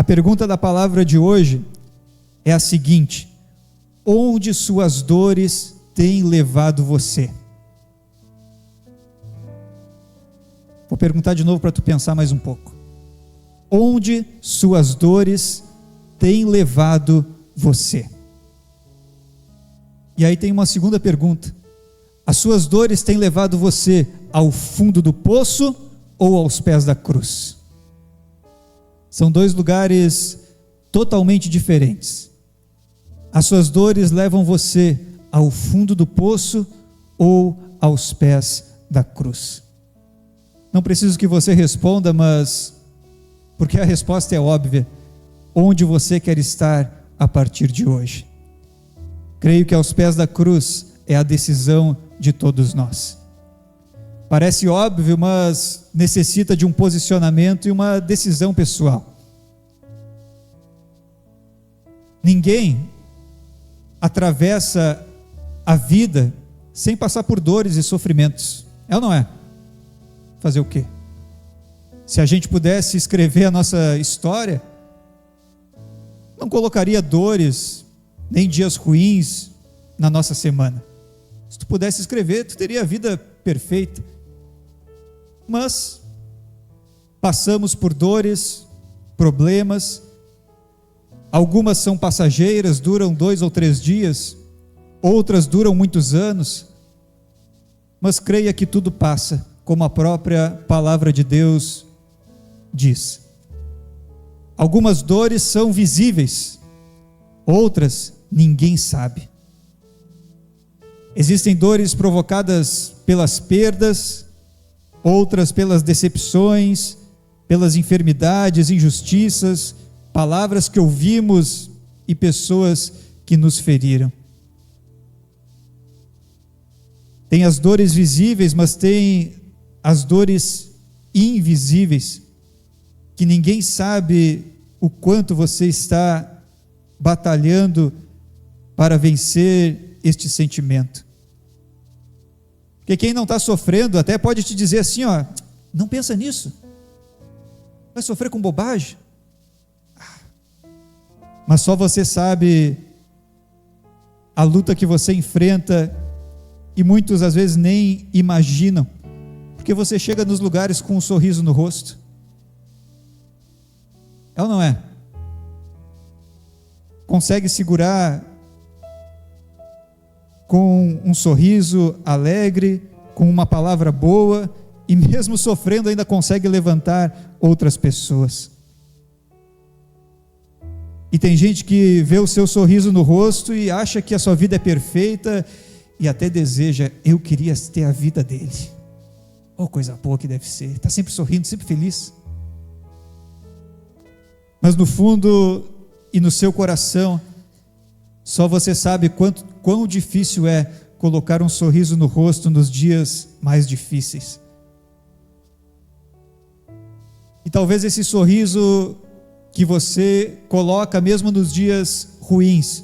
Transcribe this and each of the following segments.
A pergunta da palavra de hoje é a seguinte: onde suas dores têm levado você? Vou perguntar de novo para tu pensar mais um pouco. Onde suas dores têm levado você? E aí tem uma segunda pergunta: as suas dores têm levado você ao fundo do poço ou aos pés da cruz? São dois lugares totalmente diferentes. As suas dores levam você ao fundo do poço ou aos pés da cruz? Não preciso que você responda, mas porque a resposta é óbvia: onde você quer estar a partir de hoje? Creio que aos pés da cruz é a decisão de todos nós. Parece óbvio, mas necessita de um posicionamento e uma decisão pessoal. Ninguém atravessa a vida sem passar por dores e sofrimentos. É ou não é? Fazer o quê? Se a gente pudesse escrever a nossa história, não colocaria dores, nem dias ruins na nossa semana. Se tu pudesse escrever, tu teria a vida perfeita. Mas passamos por dores, problemas. Algumas são passageiras, duram 2 ou 3 dias, outras duram muitos anos, mas creia que tudo passa, como a própria palavra de Deus diz. Algumas dores são visíveis, outras ninguém sabe. Existem dores provocadas pelas perdas, outras pelas decepções, pelas enfermidades, injustiças, palavras que ouvimos e pessoas que nos feriram. Tem as dores visíveis, mas tem as dores invisíveis, que ninguém sabe o quanto você está batalhando para vencer este sentimento. Porque quem não está sofrendo até pode te dizer assim, ó, não pensa nisso, vai sofrer com bobagem. Mas só você sabe a luta que você enfrenta, e muitos às vezes nem imaginam, porque você chega nos lugares com um sorriso no rosto. É ou não é? Consegue segurar com um sorriso alegre, com uma palavra boa, e mesmo sofrendo ainda consegue levantar outras pessoas. E tem gente que vê o seu sorriso no rosto e acha que a sua vida é perfeita e até deseja, eu queria ter a vida dele. Oh, coisa boa que deve ser, está sempre sorrindo, sempre feliz. Mas no fundo e no seu coração, só você sabe quão difícil é colocar um sorriso no rosto nos dias mais difíceis. E talvez esse sorriso que você coloca mesmo nos dias ruins,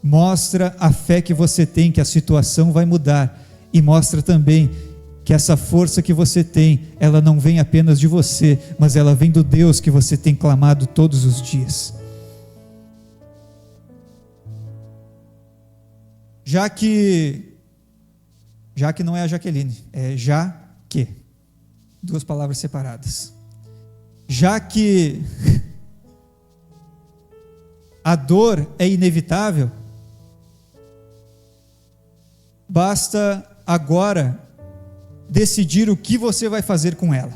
mostra a fé que você tem, que a situação vai mudar, e mostra também que essa força que você tem, ela não vem apenas de você, mas ela vem do Deus que você tem clamado todos os dias. Já que não é a Jaqueline, é já que, 2 palavras separadas. Já que a dor é inevitável, basta agora decidir o que você vai fazer com ela.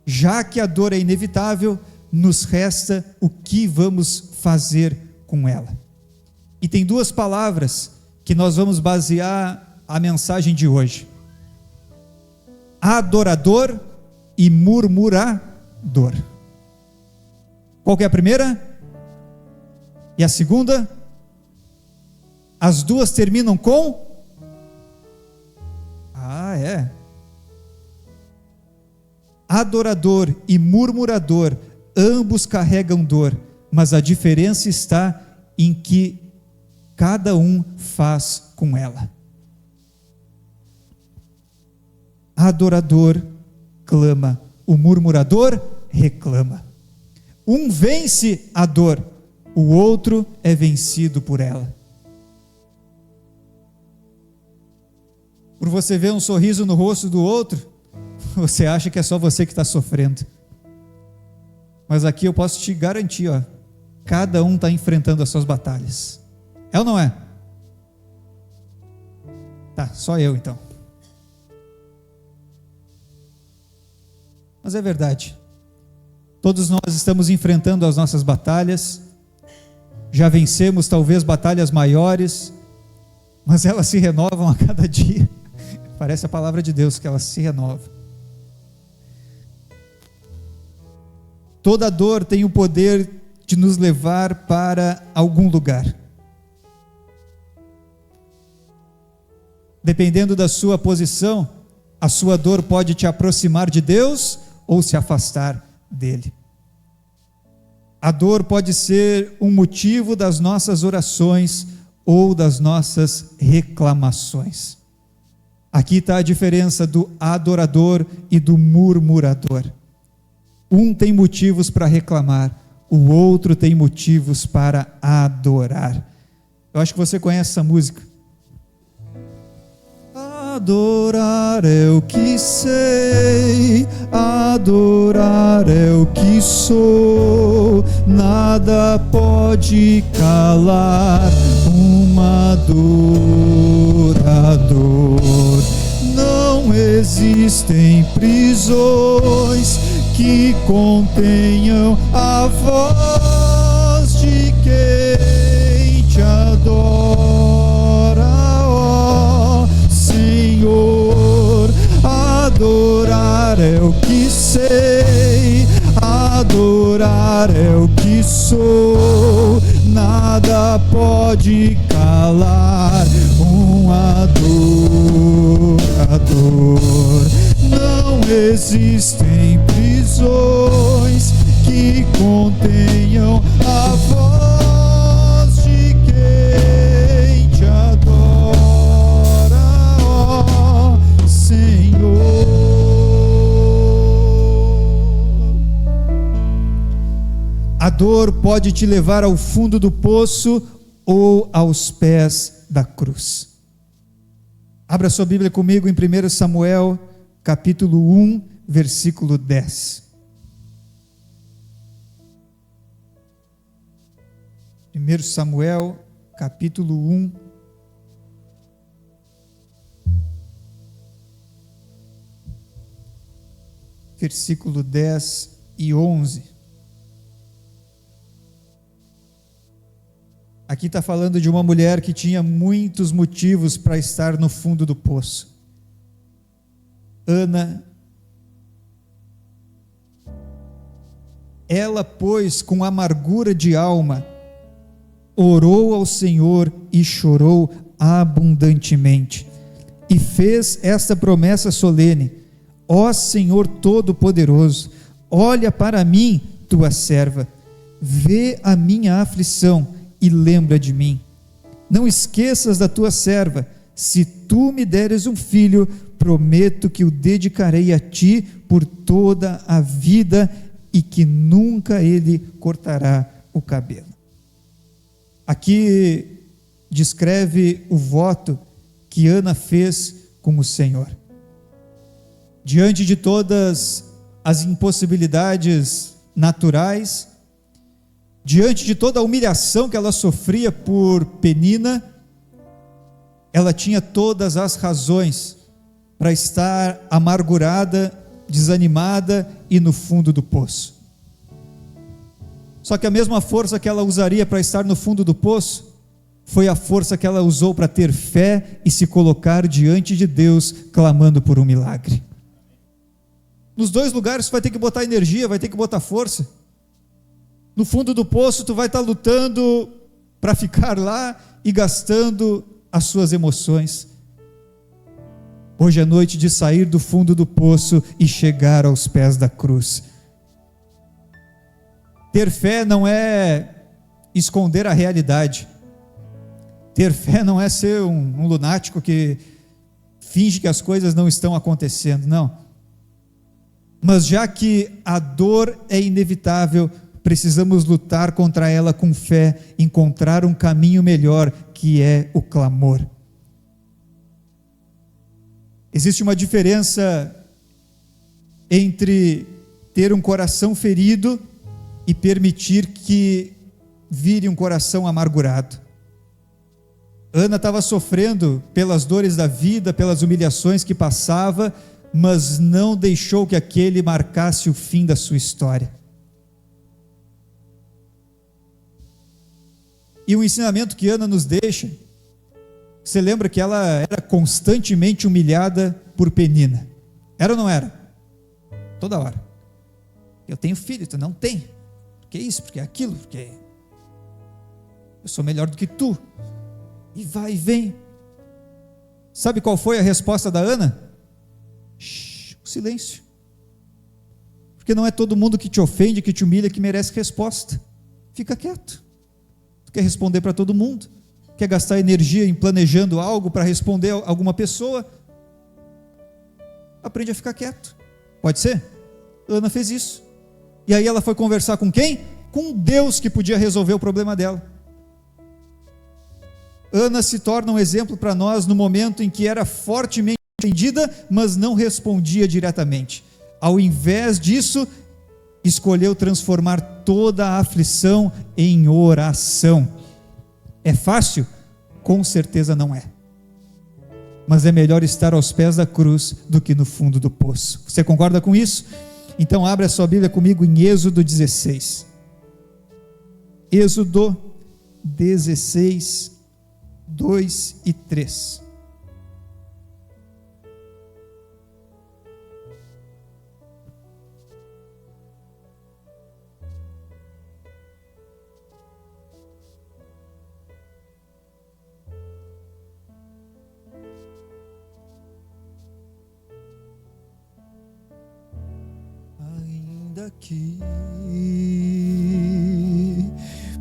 Já que a dor é inevitável, nos resta o que vamos fazer com ela. E tem 2 palavras que nós vamos basear a mensagem de hoje: adorador e murmurador. Qual que é a primeira? E a segunda? As 2 terminam com? Adorador e murmurador, ambos carregam dor, mas a diferença está em que cada um faz com ela. Adorador clama, o murmurador reclama. Um vence a dor, o outro é vencido por ela. Por você ver um sorriso no rosto do outro, você acha que é só você que está sofrendo. Mas aqui eu posso te garantir, cada um está enfrentando as suas batalhas. É ou não é? Tá, só eu então. Mas é verdade. Todos nós estamos enfrentando as nossas batalhas. Já vencemos talvez batalhas maiores, mas elas se renovam a cada dia. Parece a palavra de Deus que elas se renovam. Toda dor tem o poder de nos levar para algum lugar. Dependendo da sua posição, a sua dor pode te aproximar de Deus ou se afastar dele. A dor pode ser um motivo das nossas orações ou das nossas reclamações. Aqui está a diferença do adorador e do murmurador. Um tem motivos para reclamar, o outro tem motivos para adorar. Eu acho que você conhece essa música. Adorar é o que sei, adorar é o que sou, nada pode calar um adorador. Não existem prisões que contenham a voz de quem te adora, ó Senhor. Adorar é o que sei, adorar é o que sou, nada pode calar um adorador. Não existem prisões que contenham a voz de quem te adora, ó Senhor. A dor pode te levar ao fundo do poço ou aos pés da cruz. Abra sua Bíblia comigo em 1 Samuel, capítulo 1, versículo 10. 1 Samuel, capítulo 1, versículo 10 e 11. Aqui está falando de uma mulher que tinha muitos motivos para estar no fundo do poço. Ana, ela, pois, com amargura de alma, orou ao Senhor e chorou abundantemente, e fez esta promessa solene: ó Senhor Todo-Poderoso, olha para mim, tua serva, vê a minha aflição e lembra de mim. Não esqueças da tua serva. Se tu me deres um filho, prometo que o dedicarei a ti por toda a vida e que nunca ele cortará o cabelo. Aqui descreve o voto que Ana fez com o Senhor. Diante de todas as impossibilidades naturais, diante de toda a humilhação que ela sofria por Penina, ela tinha todas as razões para estar amargurada, desanimada e no fundo do poço. Só que a mesma força que ela usaria para estar no fundo do poço, foi a força que ela usou para ter fé e se colocar diante de Deus, clamando por um milagre. Nos dois lugares tu vai ter que botar energia, vai ter que botar força. No fundo do poço tu vai estar lutando para ficar lá e gastando as suas emoções. Hoje é noite de sair do fundo do poço e chegar aos pés da cruz. Ter fé não é esconder a realidade. Ter fé não é ser um lunático que finge que as coisas não estão acontecendo, não. Mas já que a dor é inevitável, precisamos lutar contra ela com fé, encontrar um caminho melhor, que é o clamor. Existe uma diferença entre ter um coração ferido e permitir que vire um coração amargurado. Ana estava sofrendo pelas dores da vida, pelas humilhações que passava, mas não deixou que aquele marcasse o fim da sua história. E o ensinamento que Ana nos deixa, você lembra que ela era constantemente humilhada por Penina? Era ou não era? Toda hora. Eu tenho filho, tu não tem. Porque isso, porque aquilo, porque eu sou melhor do que tu. E vai e vem. Sabe qual foi a resposta da Ana? O silêncio. Porque não é todo mundo que te ofende, que te humilha, que merece resposta. Fica quieto. Tu quer responder para todo mundo? Quer gastar energia em planejando algo para responder a alguma pessoa? Aprende a ficar quieto. Pode ser? Ana fez isso. E aí ela foi conversar com quem? Com Deus, que podia resolver o problema dela. Ana se torna um exemplo para nós no momento em que era fortemente ofendida, mas não respondia diretamente. Ao invés disso, escolheu transformar toda a aflição em oração. É fácil? Com certeza não é. Mas é melhor estar aos pés da cruz do que no fundo do poço. Você concorda com isso? Então abra a sua Bíblia comigo em Êxodo 16. Êxodo 16, 2 e 3. Aqui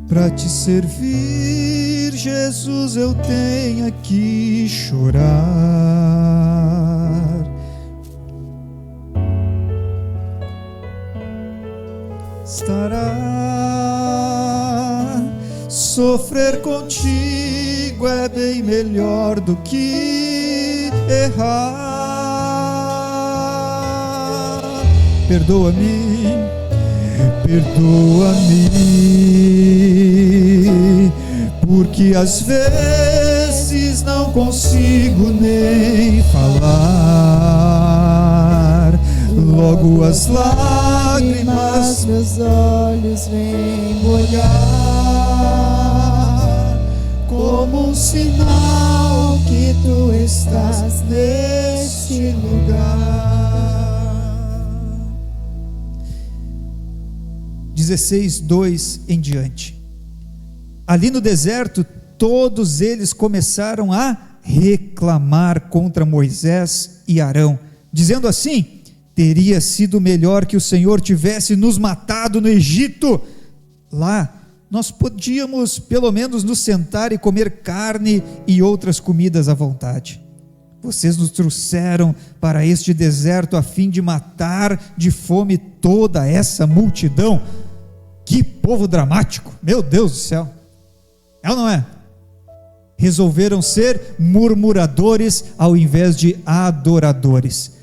para te servir, Jesus, eu tenho que chorar. Estará sofrer contigo é bem melhor do que errar. Perdoa-me, porque às vezes não consigo nem falar. Logo as lágrimas meus olhos vêm molhar, como um sinal que tu estás neste lugar. 16:2 em diante. Ali no deserto, todos eles começaram a reclamar contra Moisés e Arão, dizendo assim: teria sido melhor que o Senhor tivesse nos matado no Egito. Lá nós podíamos pelo menos nos sentar e comer carne e outras comidas à vontade. Vocês nos trouxeram para este deserto a fim de matar de fome toda essa multidão. Que povo dramático, meu Deus do céu. É ou não é? Resolveram ser murmuradores ao invés de adoradores.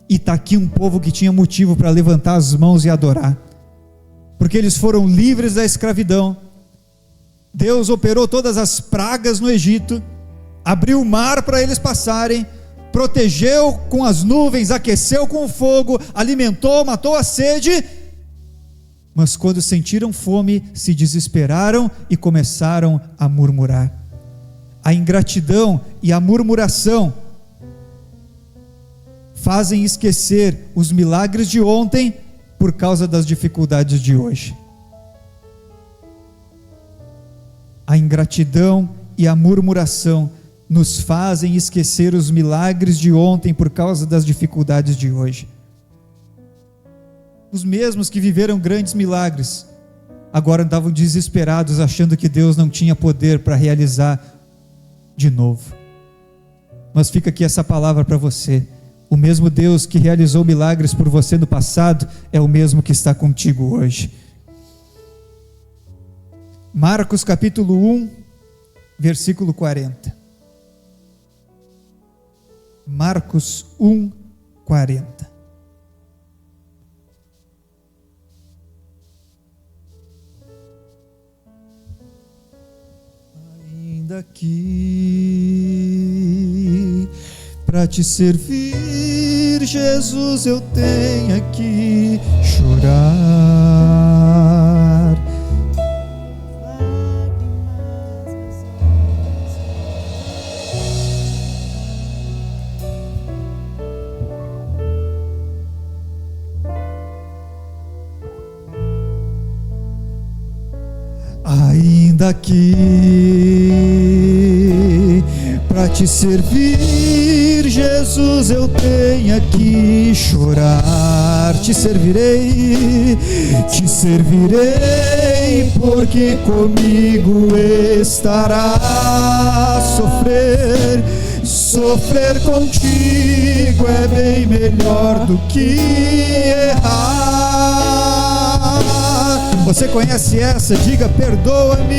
E está aqui um povo que tinha motivo para levantar as mãos e adorar, porque eles foram livres da escravidão. Deus operou todas as pragas no Egito, abriu o mar para eles passarem, protegeu com as nuvens, aqueceu com o fogo, alimentou, matou a sede. Mas quando sentiram fome, se desesperaram e começaram a murmurar. A ingratidão e a murmuração fazem esquecer os milagres de ontem por causa das dificuldades de hoje. A ingratidão e a murmuração nos fazem esquecer os milagres de ontem por causa das dificuldades de hoje. Os mesmos que viveram grandes milagres, agora andavam desesperados, achando que Deus não tinha poder para realizar de novo. Mas fica aqui essa palavra para você: o mesmo Deus que realizou milagres por você no passado, é o mesmo que está contigo hoje. Marcos capítulo 1, versículo 40. Marcos 1, 40. Ainda que para te servir, Jesus, eu tenha que chorar. Ainda que para te servir, Jesus, eu tenha que chorar. Te servirei, porque comigo estará. Sofrer contigo é bem melhor do que errar. Você conhece essa? Diga: perdoa-me,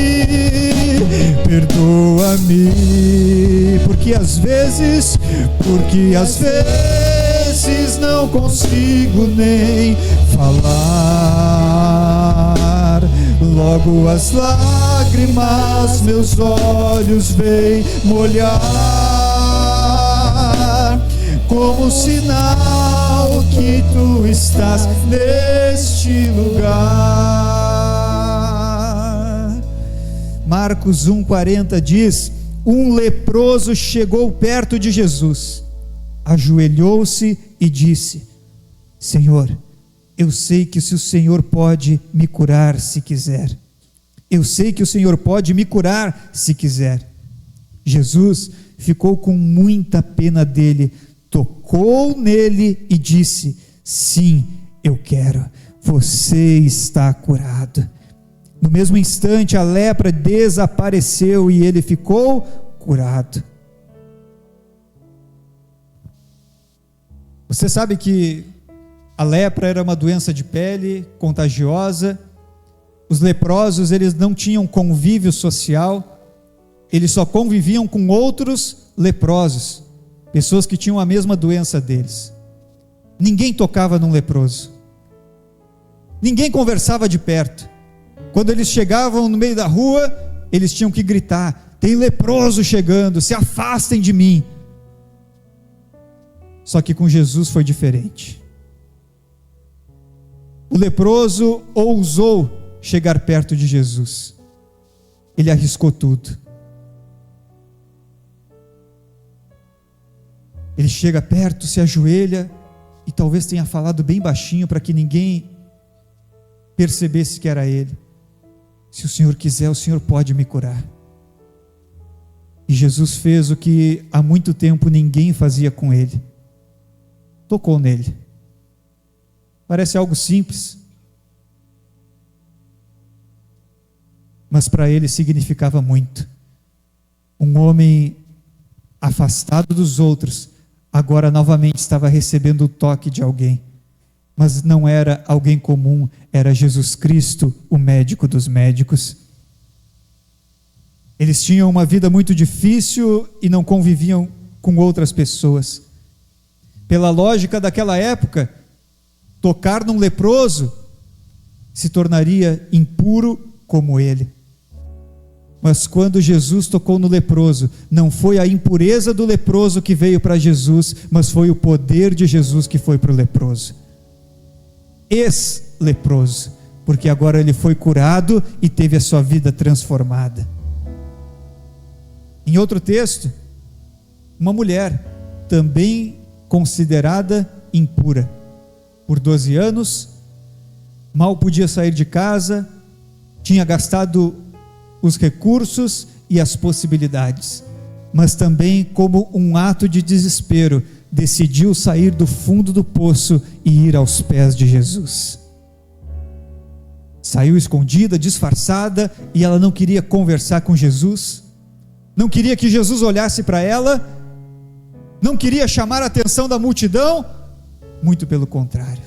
porque às vezes não consigo nem falar. Logo as lágrimas meus olhos vêm molhar, como sinal que tu estás neste lugar. Marcos 1,40 diz: um leproso chegou perto de Jesus, ajoelhou-se e disse: Senhor, eu sei que se o Senhor pode me curar se quiser. Eu sei que o Senhor pode me curar se quiser. Jesus ficou com muita pena dele, tocou nele e disse: sim, eu quero, você está curado. No mesmo instante a lepra desapareceu e ele ficou curado. Você sabe que a lepra era uma doença de pele contagiosa. Os leprosos, eles não tinham convívio social, eles só conviviam com outros leprosos, pessoas que tinham a mesma doença deles. Ninguém tocava num leproso, ninguém conversava de perto. Quando eles chegavam no meio da rua, eles tinham que gritar: tem leproso chegando, se afastem de mim. Só que com Jesus foi diferente. O leproso ousou chegar perto de Jesus, ele arriscou tudo. Ele chega perto, se ajoelha e talvez tenha falado bem baixinho para que ninguém percebesse que era ele: se o Senhor quiser, o Senhor pode me curar. E Jesus fez o que há muito tempo ninguém fazia com ele, tocou nele. Parece algo simples, mas para ele significava muito. Um homem afastado dos outros, agora novamente estava recebendo o toque de alguém, mas não era alguém comum, era Jesus Cristo, o médico dos médicos. Eles tinham uma vida muito difícil e não conviviam com outras pessoas. Pela lógica daquela época, tocar num leproso se tornaria impuro como ele. Mas quando Jesus tocou no leproso, não foi a impureza do leproso que veio para Jesus, mas foi o poder de Jesus que foi para o leproso. Ex-leproso, porque agora ele foi curado e teve a sua vida transformada. Em outro texto, uma mulher também considerada impura, por 12 anos, mal podia sair de casa, tinha gastado os recursos e as possibilidades, mas também, como um ato de desespero, decidiu sair do fundo do poço e ir aos pés de Jesus. Saiu escondida, disfarçada, e ela não queria conversar com Jesus, não queria que Jesus olhasse para ela, não queria chamar a atenção da multidão, muito pelo contrário.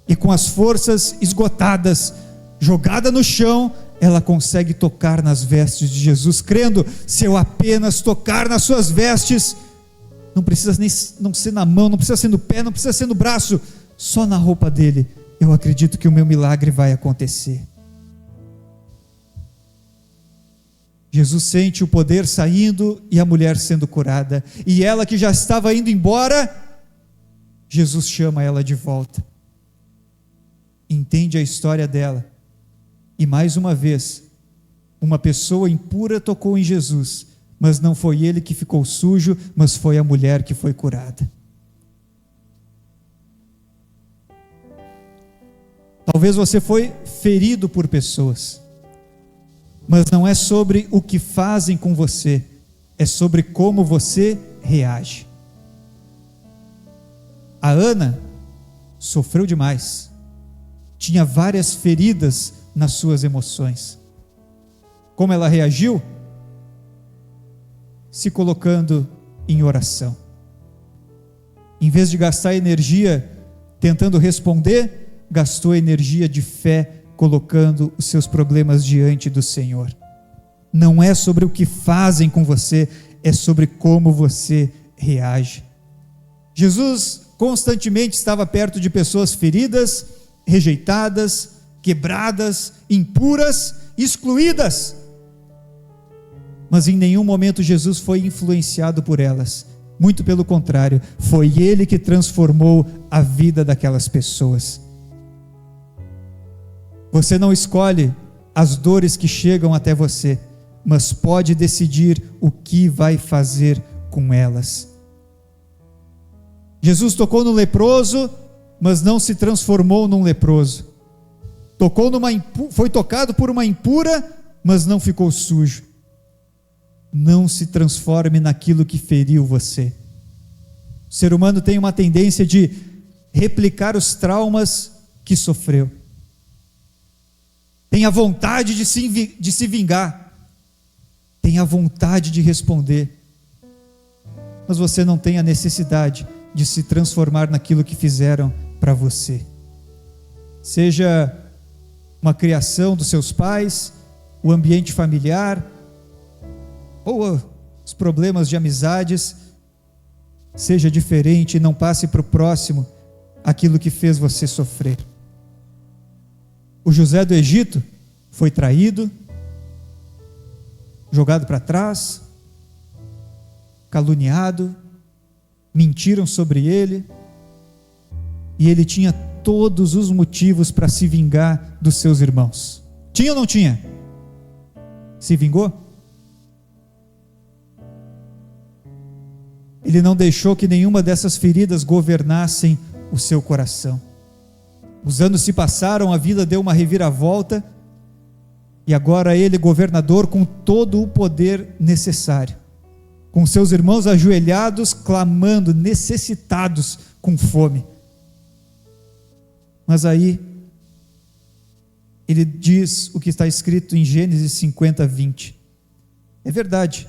E com as forças esgotadas, jogada no chão, ela consegue tocar nas vestes de Jesus, crendo: se eu apenas tocar nas suas vestes, não precisa nem não ser na mão, não precisa ser no pé, não precisa ser no braço, só na roupa dele, eu acredito que o meu milagre vai acontecer. Jesus sente o poder saindo e a mulher sendo curada, e ela que já estava indo embora, Jesus chama ela de volta, entende a história dela, e mais uma vez, uma pessoa impura tocou em Jesus, mas não foi ele que ficou sujo, mas foi a mulher que foi curada. Talvez você foi ferido por pessoas, mas não é sobre o que fazem com você, é sobre como você reage. A Ana sofreu demais, tinha várias feridas nas suas emoções. Como ela reagiu? Se colocando em oração. Em vez de gastar energia tentando responder, gastou energia de fé colocando os seus problemas diante do Senhor. Não é sobre o que fazem com você, é sobre como você reage. Jesus constantemente estava perto de pessoas feridas, rejeitadas, quebradas, impuras, excluídas. Mas em nenhum momento Jesus foi influenciado por elas. Muito pelo contrário, foi Ele que transformou a vida daquelas pessoas. Você não escolhe as dores que chegam até você, mas pode decidir o que vai fazer com elas. Jesus tocou no leproso, mas não se transformou num leproso. Foi tocado por uma impura, mas não ficou sujo. Não se transforme naquilo que feriu você. O ser humano tem uma tendência de replicar os traumas que sofreu. Tem a vontade de se vingar. Tem a vontade de responder. Mas você não tem a necessidade de se transformar naquilo que fizeram para você. Seja uma criação dos seus pais, o ambiente familiar, ou os problemas de amizades, seja diferente e não passe para o próximo aquilo que fez você sofrer. O José do Egito foi traído, jogado para trás, caluniado, mentiram sobre ele, e ele tinha todos os motivos para se vingar dos seus irmãos. Tinha ou não tinha? Se vingou? Ele não deixou que nenhuma dessas feridas governassem o seu coração. Os anos se passaram, a vida deu uma reviravolta, e agora ele, governador, com todo o poder necessário, com seus irmãos ajoelhados, clamando, necessitados, com fome. Mas aí, ele diz o que está escrito em Gênesis 50, 20. É verdade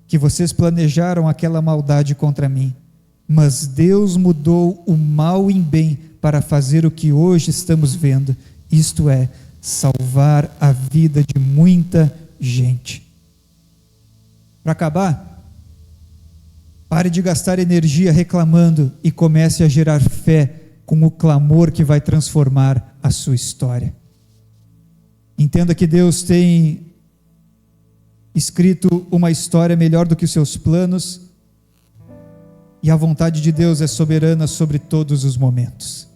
que vocês planejaram aquela maldade contra mim, mas Deus mudou o mal em bem para fazer o que hoje estamos vendo, isto é, salvar a vida de muita gente. Para acabar, pare de gastar energia reclamando e comece a gerar fé com o clamor que vai transformar a sua história. Entenda que Deus tem escrito uma história melhor do que os seus planos, e a vontade de Deus é soberana sobre todos os momentos.